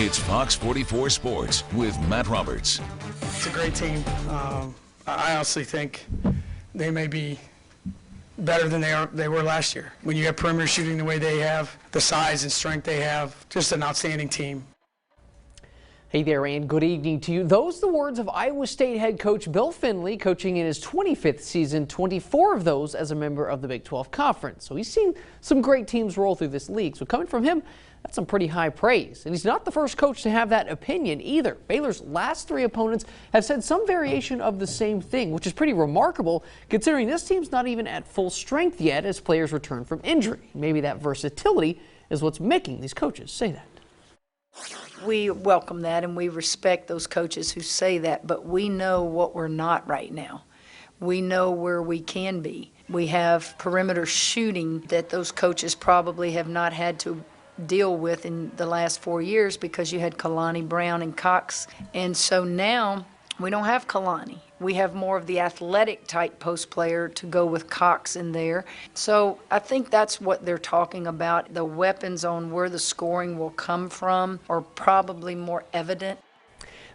It's Fox 44 Sports with Matt Roberts. It's a great team. I honestly think they may be better than they were last year. When you have perimeter shooting the way they have, the size and strength they have, just an outstanding team. Hey there, and good evening to you. Those are the words of Iowa State head coach Bill Finley, coaching in his 25th season, 24 of those as a member of the Big 12 Conference. So he's seen some great teams roll through this league. So coming from him, that's some pretty high praise. And he's not the first coach to have that opinion either. Baylor's last three opponents have said some variation of the same thing, which is pretty remarkable considering this team's not even at full strength yet as players return from injury. Maybe that versatility is what's making these coaches say that. We welcome that and we respect those coaches who say that, but we know what we're not right now. We know where we can be. We have perimeter shooting that those coaches probably have not had to deal with in the last 4 years because you had Kalani Brown and Cox. And so now we don't have Kalani. We have more of the athletic type post player to go with Cox in there. So I think that's what they're talking about. The weapons on where the scoring will come from are probably more evident.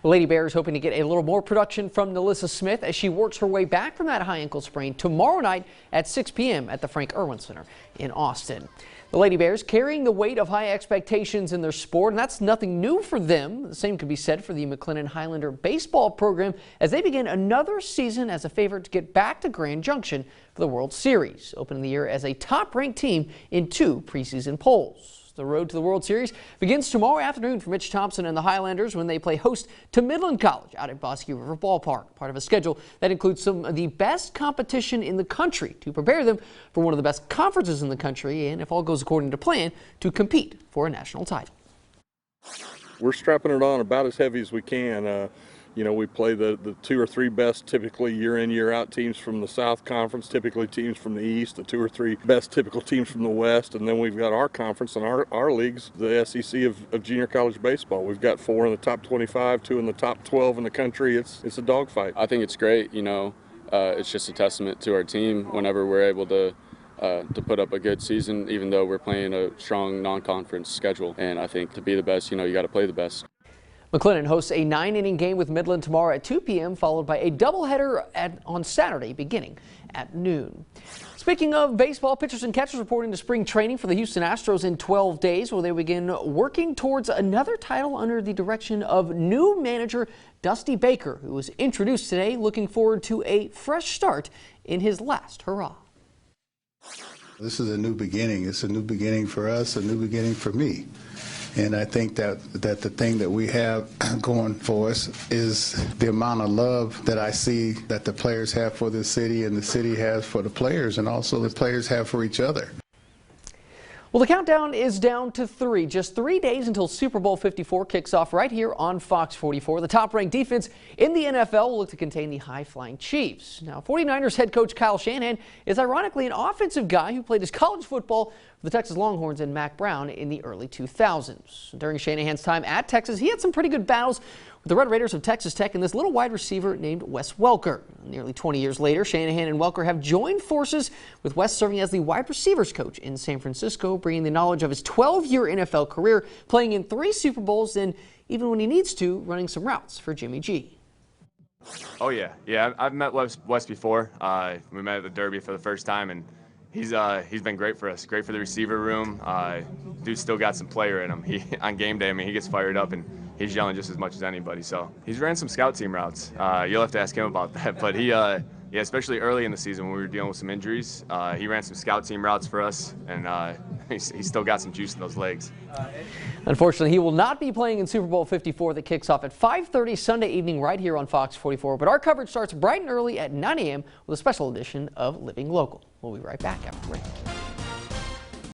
The Lady Bears hoping to get a little more production from NaLyssa Smith as she works her way back from that high ankle sprain tomorrow night at 6 p.m. at the Frank Erwin Center in Austin. The Lady Bears carrying the weight of high expectations in their sport, and that's nothing new for them. The same could be said for the McLennan Highlander baseball program as they begin another season as a favorite to get back to Grand Junction for the World Series, opening the year as a top-ranked team in 2 preseason polls. The road to the World Series begins tomorrow afternoon for Mitch Thompson and the Highlanders when they play host to Midland College out at Bosque River Ballpark, part of a schedule that includes some of the best competition in the country to prepare them for one of the best conferences in the country and, if all goes according to plan, to compete for a national title. We're strapping it on about as heavy as we can. We play the 2 or 3 best typically year in, year out teams from the South Conference, typically teams from the East, the 2 or 3 best typical teams from the West, and then we've got our conference and our leagues, the SEC of junior college baseball. We've got 4 in the top 25, 2 in the top 12 in the country. It's a dogfight. I think it's great. It's just a testament to our team whenever we're able to put up a good season, even though we're playing a strong non-conference schedule. And I think to be the best, you got to play the best. McLennan hosts a 9-inning game with Midland tomorrow at 2 p.m., followed by a doubleheader on Saturday beginning at noon. Speaking of baseball, pitchers and catchers reporting to spring training for the Houston Astros in 12 days, where they begin working towards another title under the direction of new manager Dusty Baker, who was introduced today, looking forward to a fresh start in his last hurrah. This is a new beginning. It's a new beginning for us, a new beginning for me. And I think that the thing that we have going for us is the amount of love that I see that the players have for the city and the city has for the players, and also the players have for each other. Well, the countdown is down to 3. Just 3 days until Super Bowl 54 kicks off right here on Fox 44. The top-ranked defense in the NFL will look to contain the high-flying Chiefs. Now, 49ers head coach Kyle Shanahan is ironically an offensive guy who played his college football for the Texas Longhorns and Mack Brown in the early 2000s. During Shanahan's time at Texas, he had some pretty good battles with the Red Raiders of Texas Tech and this little wide receiver named Wes Welker. Nearly 20 years later, Shanahan and Welker have joined forces, with Wes serving as the wide receivers coach in San Francisco, bringing the knowledge of his 12-year NFL career, playing in 3 Super Bowls, and even when he needs to, running some routes for Jimmy G. Oh, yeah. I've met Wes before. We met at the Derby for the first time, and he's been great for us. Great for the receiver room. Dude's still got some player in him. On game day, he gets fired up, and he's yelling just as much as anybody. So he's ran some scout team routes. You'll have to ask him about that. But he, especially early in the season when we were dealing with some injuries, he ran some scout team routes for us, and he's still got some juice in those legs. Unfortunately, he will not be playing in Super Bowl 54 that kicks off at 5:30 Sunday evening right here on Fox 44. But our coverage starts bright and early at 9 a.m. with a special edition of Living Local. We'll be right back after the break.